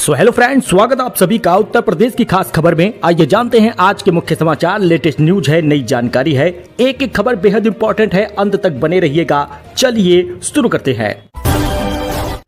So hello friends, स्वागत है आप सभी का उत्तर प्रदेश की खास खबर में। आइए जानते हैं आज के मुख्य समाचार। लेटेस्ट न्यूज है, नई जानकारी है, एक एक खबर बेहद इंपॉर्टेंट है, अंत तक बने रहिएगा। चलिए शुरू करते हैं।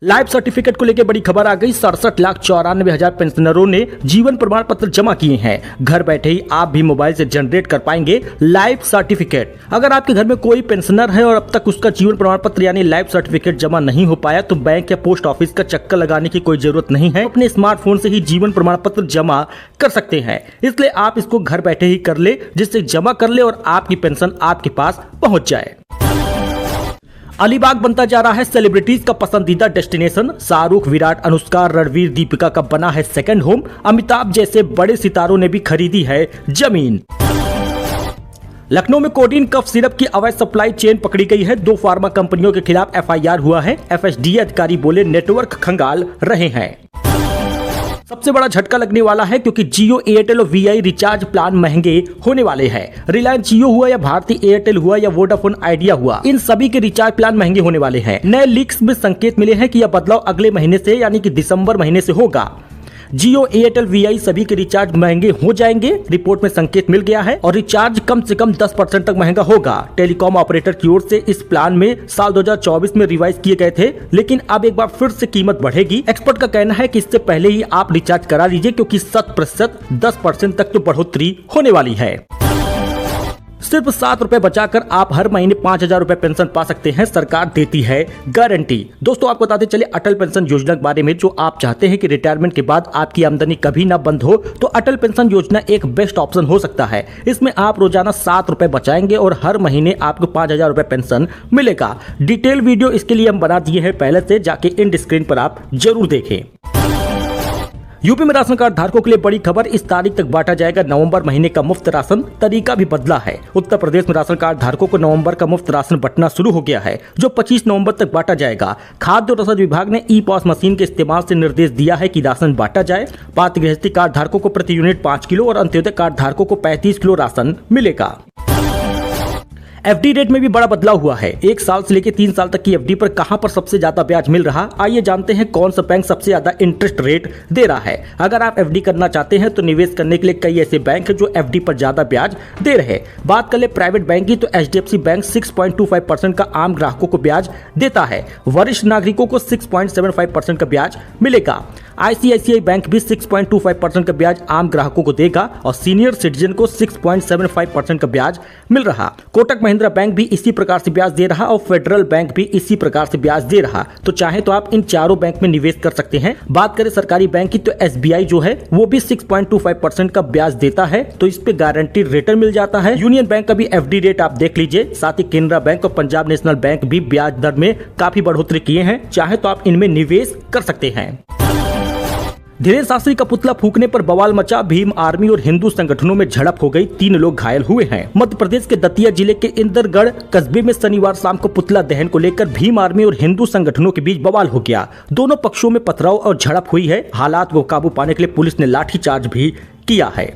लाइफ सर्टिफिकेट को लेकर बड़ी खबर आ गई। 67,94,000 पेंशनरों ने जीवन प्रमाण पत्र जमा किए हैं। घर बैठे ही आप भी मोबाइल से जनरेट कर पाएंगे लाइफ सर्टिफिकेट। अगर आपके घर में कोई पेंशनर है और अब तक उसका जीवन प्रमाण पत्र यानी लाइफ सर्टिफिकेट जमा नहीं हो पाया तो बैंक या पोस्ट ऑफिस का चक्कर लगाने की कोई जरूरत नहीं है। अपने स्मार्टफोन से ही जीवन प्रमाण पत्र जमा कर सकते हैं। इसलिए आप इसको घर बैठे ही कर ले, जिससे जमा कर ले और आपकी पेंशन आपके पास पहुंच जाए। अलीबाग बनता जा रहा है सेलिब्रिटीज का पसंदीदा डेस्टिनेशन। शाहरुख, विराट, अनुष्का, रणवीर, दीपिका का बना है सेकंड होम। अमिताभ जैसे बड़े सितारों ने भी खरीदी है जमीन। लखनऊ में कोडीन कफ सिरप की अवैध सप्लाई चेन पकड़ी गई है। 2 फार्मा कंपनियों के खिलाफ एफआईआर हुआ है। एफएसडीए अधिकारी बोले नेटवर्क खंगाल रहे हैं। सबसे बड़ा झटका लगने वाला है क्योंकि जियो, एयरटेल और वीआई रिचार्ज प्लान महंगे होने वाले हैं। रिलायंस जियो हुआ या भारती एयरटेल हुआ या वोडाफोन आइडिया हुआ, इन सभी के रिचार्ज प्लान महंगे होने वाले हैं। नए लीक्स में संकेत मिले हैं कि यह बदलाव अगले महीने से यानी कि दिसंबर महीने से होगा। जियो, एयरटेल, वीआई सभी के रिचार्ज महंगे हो जाएंगे, रिपोर्ट में संकेत मिल गया है। और रिचार्ज कम से कम 10% तक महंगा होगा। टेलीकॉम ऑपरेटर की ओर से इस प्लान में साल 2024 में रिवाइज किए गए थे, लेकिन अब एक बार फिर से कीमत बढ़ेगी। एक्सपर्ट का कहना है कि इससे पहले ही आप रिचार्ज करा लीजिए क्योंकि 7% 10% तक तो बढ़ोतरी होने वाली है। सिर्फ 7 रुपए बचाकर आप हर महीने 5,000 रुपए पेंशन पा सकते हैं। सरकार देती है गारंटी। दोस्तों, आपको बताते चले अटल पेंशन योजना के बारे में। जो आप चाहते हैं कि रिटायरमेंट के बाद आपकी आमदनी कभी ना बंद हो, तो अटल पेंशन योजना एक बेस्ट ऑप्शन हो सकता है। इसमें आप रोजाना 7 रुपए बचाएंगे और हर महीने आपको 5,000 रुपए पेंशन मिलेगा। डिटेल वीडियो इसके लिए हम बना दिए हैं पहले से, जाके इंड स्क्रीन पर आप जरूर देखें। यूपी में राशन कार्ड धारकों के लिए बड़ी खबर। इस तारीख तक बांटा जाएगा नवंबर महीने का मुफ्त राशन। तरीका भी बदला है। उत्तर प्रदेश में राशन कार्ड धारकों को नवंबर का मुफ्त राशन बंटना शुरू हो गया है, जो 25 नवंबर तक बांटा जाएगा। खाद्य और रसद विभाग ने ई पॉस मशीन के इस्तेमाल से निर्देश दिया है कि राशन बांटा जाए। पात्र गृहस्थी कार्ड धारकों को प्रति यूनिट 5 किलो और अंत्योदय कार्ड धारकों को 35 किलो राशन मिलेगा। एफडी रेट में भी बड़ा बदलाव हुआ है। 1 साल से लेकर 3 साल तक की एफडी पर कहां पर सबसे ज्यादा ब्याज मिल रहा, आइए जानते हैं कौन सा बैंक सबसे ज्यादा इंटरेस्ट रेट दे रहा है। अगर आप एफडी करना चाहते हैं तो निवेश करने के लिए कई ऐसे बैंक हैं जो एफडी पर ज्यादा ब्याज दे रहे हैं। बात कर ले प्राइवेट बैंक की, तो एचडीएफसी बैंक 6.25% का आम ग्राहकों को ब्याज देता है। वरिष्ठ नागरिकों को 6.75% का ब्याज मिलेगा। आईसीआईसीआई बैंक भी 6.25% का ब्याज आम ग्राहकों को देगा और सीनियर सिटीजन को 6.75% का ब्याज मिल रहा। कोटक महिंद्रा बैंक भी इसी प्रकार से ब्याज दे रहा और फेडरल बैंक भी इसी प्रकार से ब्याज दे रहा। तो चाहे तो आप इन चारों बैंक में निवेश कर सकते हैं। बात करें सरकारी बैंक की, तो एसबीआई जो है वो भी 6.25% का ब्याज देता है, तो इस पे गारंटीड रिटर्न मिल जाता है। यूनियन बैंक का भी एफडी रेट आप देख लीजिए। साथ ही केनरा बैंक और पंजाब नेशनल बैंक भी ब्याज दर में काफी बढ़ोतरी किए हैं। चाहे तो आप इनमें निवेश कर सकते हैं। धीरेन्द्र शास्त्री का पुतला फूकने पर बवाल मचा। भीम आर्मी और हिंदू संगठनों में झड़प हो गई, 3 लोग घायल हुए हैं। मध्य प्रदेश के दतिया जिले के इंदरगढ़ कस्बे में शनिवार शाम को पुतला दहन को लेकर भीम आर्मी और हिंदू संगठनों के बीच बवाल हो गया। दोनों पक्षों में पथराव और झड़प हुई है। हालात को काबू पाने के लिए पुलिस ने लाठीचार्ज भी किया है।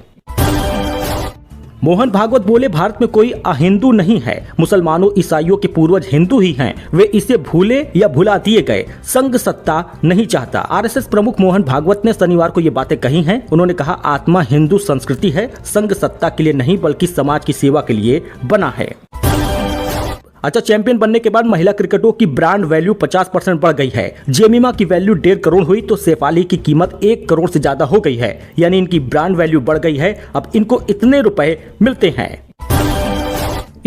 मोहन भागवत बोले भारत में कोई अहिंदू नहीं है। मुसलमानों, ईसाइयों के पूर्वज हिंदू ही हैं। वे इसे भूले या भुला दिए गए। संघ सत्ता नहीं चाहता। आरएसएस प्रमुख मोहन भागवत ने शनिवार को ये बातें कही हैं। उन्होंने कहा, आत्मा हिंदू संस्कृति है, संघ सत्ता के लिए नहीं बल्कि समाज की सेवा के लिए बना है। अच्छा, चैंपियन बनने के बाद महिला क्रिकेटरों की ब्रांड वैल्यू 50% बढ़ गई है। जेमिमा की वैल्यू 1.5 करोड़ हुई तो शेफाली की कीमत 1 करोड़ से ज्यादा हो गई है। यानी इनकी ब्रांड वैल्यू बढ़ गई है। अब इनको इतने रुपए मिलते हैं।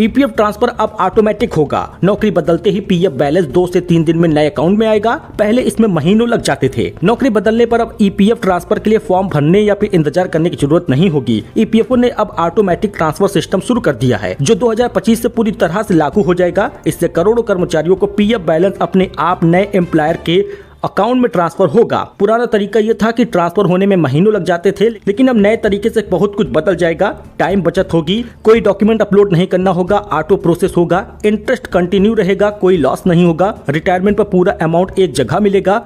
ईपीएफ ट्रांसफर अब ऑटोमेटिक होगा। नौकरी बदलते ही पीएफ बैलेंस 2 से 3 दिन में नए अकाउंट में आएगा। पहले इसमें महीनों लग जाते थे। नौकरी बदलने पर अब ईपीएफ ट्रांसफर के लिए फॉर्म भरने या फिर इंतजार करने की जरूरत नहीं होगी। ईपीएफओ ने अब ऑटोमेटिक ट्रांसफर सिस्टम शुरू कर दिया है, जो 2025 से पूरी तरह से लागू हो जाएगा। इससे करोड़ों कर्मचारियों को पीएफ बैलेंस अपने आप नए एम्प्लॉयर के अकाउंट में ट्रांसफर होगा। पुराना तरीका यह था कि ट्रांसफर होने में महीनों लग जाते थे, लेकिन अब नए तरीके से बहुत कुछ बदल जाएगा। टाइम बचत होगी, कोई डॉक्यूमेंट अपलोड नहीं करना होगा, ऑटो प्रोसेस होगा, इंटरेस्ट कंटिन्यू रहेगा, कोई लॉस नहीं होगा, रिटायरमेंट पर पूरा अमाउंट एक जगह मिलेगा,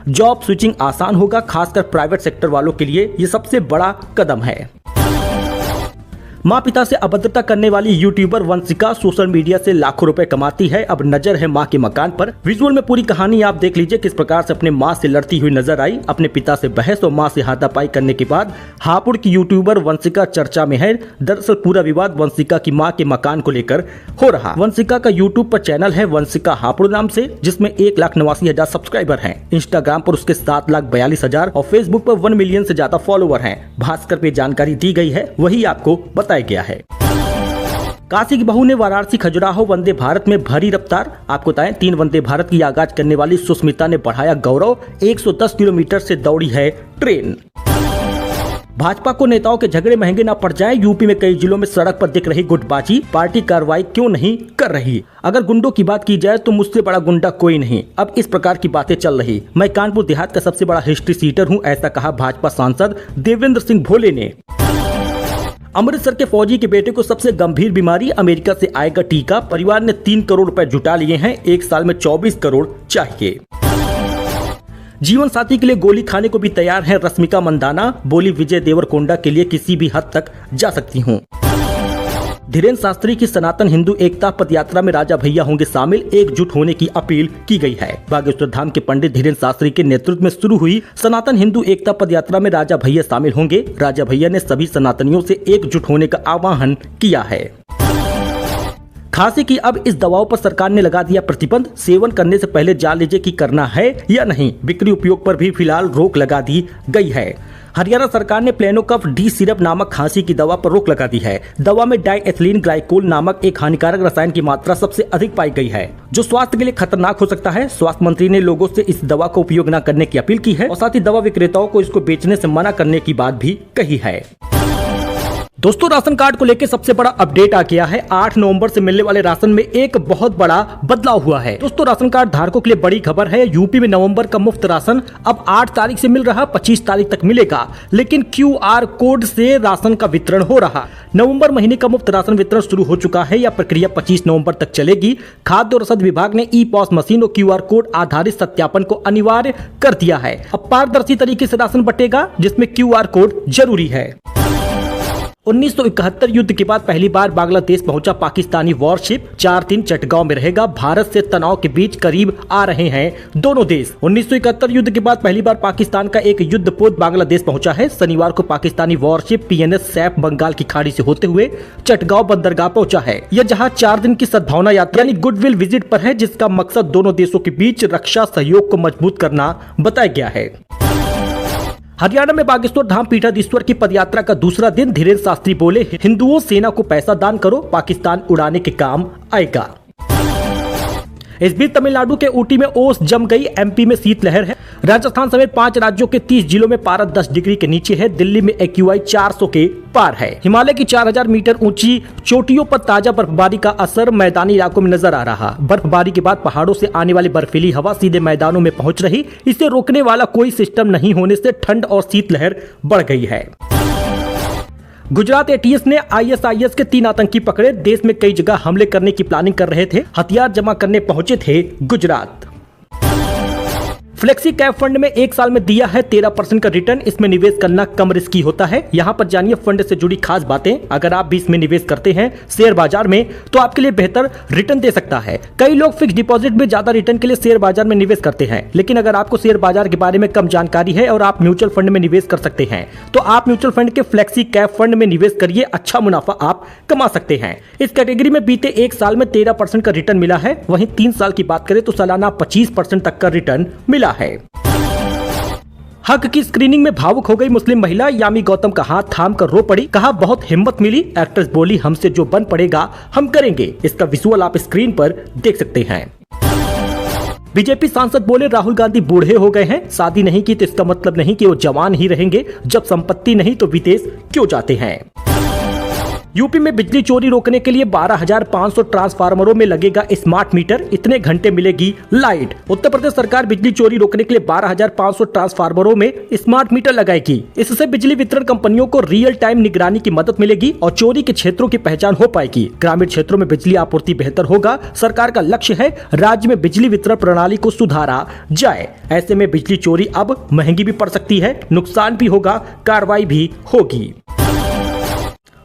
जॉब स्विचिंग आसान होगा। खासकर प्राइवेट सेक्टर वालों के लिए ये सबसे बड़ा कदम है। माँ पिता से अभद्रता करने वाली यूट्यूबर वंशिका सोशल मीडिया से लाखों रुपए कमाती है। अब नजर है माँ के मकान पर। विजुअल में पूरी कहानी आप देख लीजिए, किस प्रकार से अपने माँ से लड़ती हुई नजर आई। अपने पिता से बहस और माँ से हाथापाई करने के बाद हापुड़ की यूट्यूबर वंशिका चर्चा में है। दरअसल पूरा विवाद वंशिका की माँ के मकान को लेकर हो रहा। वंशिका का यूट्यूब पर चैनल है वंशिका हापुड़ नाम से, जिसमें 1,89,000 सब्सक्राइबर हैं। इंस्टाग्राम पर उसके 7,42,000 और फेसबुक पर 1 मिलियन से ज्यादा फॉलोवर हैं। भास्कर पे जानकारी दी गई है, वही आपको बताया गया है। काशी की बहू ने वाराणसी खजुराहो वंदे भारत में भरी रफ्तार। आपको बताएं, 3 वंदे भारत की आगाज करने वाली सुष्मिता ने बढ़ाया गौरव। 110 किलोमीटर से दौड़ी है ट्रेन। भाजपा को नेताओं के झगड़े महंगे न पड़ जाए। यूपी में कई जिलों में सड़क पर दिख रही गुटबाजी। पार्टी कार्रवाई क्यों नहीं कर रही? अगर गुंडों की बात की जाए तो मुझसे बड़ा गुंडा कोई नहीं। अब इस प्रकार की बातें चल रही। मैं कानपुर देहात का सबसे बड़ा हिस्ट्री सीटर हूं, ऐसा कहा भाजपा सांसद देवेंद्र सिंह भोले ने। अमृतसर के फौजी के बेटे को सबसे गंभीर बीमारी, अमेरिका से आएगा टीका। परिवार ने 3 करोड़ रुपए जुटा लिए हैं। 1 साल में 24 करोड़ चाहिए। जीवन साथी के लिए गोली खाने को भी तैयार है रश्मिका मंदाना। बोली, विजय देवरकोंडा के लिए किसी भी हद तक जा सकती हूँ। धीरेन्द्र शास्त्री की सनातन हिंदू एकता पद यात्रा में राजा भैया होंगे शामिल। एकजुट होने की अपील की गई है। बागेश्वर धाम के पंडित धीरेन्द्र शास्त्री के नेतृत्व में शुरू हुई सनातन हिंदू एकता पद यात्रा में राजा भैया शामिल होंगे। राजा भैया ने सभी सनातनियों से एकजुट होने का आह्वान किया है। खांसी की अब इस दवाओं पर सरकार ने लगा दिया प्रतिबंध। सेवन करने से पहले जान लीजिए कि करना है या नहीं। बिक्री उपयोग पर भी फिलहाल रोक लगा दी गई है। हरियाणा सरकार ने प्लेनोकफ डी सिरप नामक खांसी की दवा पर रोक लगा दी है। दवा में डाइएथिलीन ग्लाइकोल नामक एक हानिकारक रसायन की मात्रा सबसे अधिक पाई गई है, जो स्वास्थ्य के लिए खतरनाक हो सकता है। स्वास्थ्य मंत्री ने लोगों से इस दवा का उपयोग न करने की अपील की है और साथ ही दवा विक्रेताओं को इसको बेचने से मना करने की बात भी कही है। दोस्तों, राशन कार्ड को लेकर सबसे बड़ा अपडेट आ गया है। 8 नवंबर से मिलने वाले राशन में एक बहुत बड़ा बदलाव हुआ है। दोस्तों, राशन कार्ड धारकों के लिए बड़ी खबर है। यूपी में नवंबर का मुफ्त राशन अब 8 तारीख से मिल रहा, 25 तारीख तक मिलेगा, लेकिन QR कोड से राशन का वितरण हो रहा। नवंबर महीने का मुफ्त राशन वितरण शुरू हो चुका है। यह प्रक्रिया 25 नवंबर तक चलेगी। खाद्य और रसद विभाग ने ई-पॉस मशीन और QR कोड आधारित सत्यापन को अनिवार्य कर दिया है। अब पारदर्शी तरीके से राशन बटेगा, जिसमें QR कोड जरूरी है। 1971 युद्ध के बाद पहली बार बांग्लादेश पहुंचा पाकिस्तानी वॉरशिप। 4 दिन चटगांव में रहेगा। भारत से तनाव के बीच करीब आ रहे हैं दोनों देश। 1971 युद्ध के बाद पहली बार पाकिस्तान का एक युद्धपोत बांग्लादेश पहुंचा है। शनिवार को पाकिस्तानी वॉरशिप PNS सैफ बंगाल की खाड़ी से होते हुए चटगांव बंदरगाह पहुंचा है। यह जहाज 4 दिन की सद्भावना यात्रा यानी गुडविल विजिट पर है, जिसका मकसद दोनों देशों के बीच रक्षा सहयोग को मजबूत करना बताया गया है। हरियाणा में बागेश्वर धाम पीठाधीश्वर की पदयात्रा का दूसरा दिन। धीरेन्द्र शास्त्री बोले, हिंदुओं सेना को पैसा दान करो, पाकिस्तान उड़ाने के काम आएगा। इस बीच तमिलनाडु के ऊटी में ओस जम गई। MP में शीतलहर है। राजस्थान समेत 5 राज्यों के 30 जिलों में पारा 10 डिग्री के नीचे है। दिल्ली में AQI 400 के पार है। हिमालय की 4000 मीटर ऊंची चोटियों पर ताजा बर्फबारी का असर मैदानी इलाकों में नजर आ रहा। बर्फबारी के बाद पहाड़ों से आने वाली बर्फीली हवा सीधे मैदानों में पहुंच रही। इसे रोकने वाला कोई सिस्टम नहीं होने से ठंड और शीतलहर बढ़ गई है। गुजरात ATS ने ISIS के 3 आतंकी पकड़े। देश में कई जगह हमले करने की प्लानिंग कर रहे थे। हथियार जमा करने पहुंचे थे गुजरात। फ्लेक्सी कैप फंड में 1 साल में दिया है 13% का रिटर्न। इसमें निवेश करना कम रिस्की होता है। यहाँ पर जानिए फंड से जुड़ी खास बातें। अगर आप भी इसमें निवेश करते हैं शेयर बाजार में, तो आपके लिए बेहतर रिटर्न दे सकता है। कई लोग फिक्स डिपॉजिट में ज्यादा रिटर्न के लिए शेयर बाजार में निवेश करते हैं, लेकिन अगर आपको शेयर बाजार के बारे में कम जानकारी है और आप म्यूचुअल फंड में निवेश कर सकते हैं, तो आप म्यूचुअल फंड के फ्लेक्सी कैप फंड में निवेश करिए। अच्छा मुनाफा आप कमा सकते हैं। इस कैटेगरी में बीते 1 साल में 13% का रिटर्न मिला है। वहीं 3 साल की बात करें तो सालाना 25% तक का रिटर्न मिला है। हक की स्क्रीनिंग में भावुक हो गई मुस्लिम महिला। यामी गौतम का हाथ थाम कर रो पड़ी। कहा, बहुत हिम्मत मिली। एक्ट्रेस बोली, हमसे जो बन पड़ेगा हम करेंगे। इसका विजुअल आप स्क्रीन पर देख सकते हैं। बीजेपी सांसद बोले, राहुल गांधी बूढ़े हो गए हैं। शादी नहीं की तो इसका मतलब नहीं कि वो जवान ही रहेंगे। जब संपत्ति नहीं तो विदेश क्यों जाते हैं। यूपी में बिजली चोरी रोकने के लिए 12,500 ट्रांसफार्मरों में लगेगा स्मार्ट मीटर। इतने घंटे मिलेगी लाइट। उत्तर प्रदेश सरकार बिजली चोरी रोकने के लिए 12,500 ट्रांसफार्मरों में स्मार्ट मीटर लगाएगी। इससे बिजली वितरण कंपनियों को रियल टाइम निगरानी की मदद मिलेगी और चोरी के क्षेत्रों की पहचान हो पाएगी। ग्रामीण क्षेत्रों में बिजली आपूर्ति बेहतर होगा। सरकार का लक्ष्य है राज्य में बिजली वितरण प्रणाली को सुधारा जाए। ऐसे में बिजली चोरी अब महंगी भी पड़ सकती है, नुकसान भी होगा, कार्रवाई भी होगी।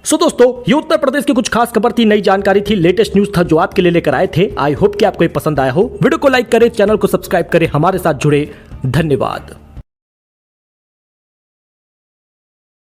सो दोस्तों, ये उत्तर प्रदेश की कुछ खास खबर थी, नई जानकारी थी, लेटेस्ट न्यूज था जो आपके लिए लेकर आए थे। आई होप कि आपको ये पसंद आया हो। वीडियो को लाइक करें, चैनल को सब्सक्राइब करें, हमारे साथ जुड़े। धन्यवाद।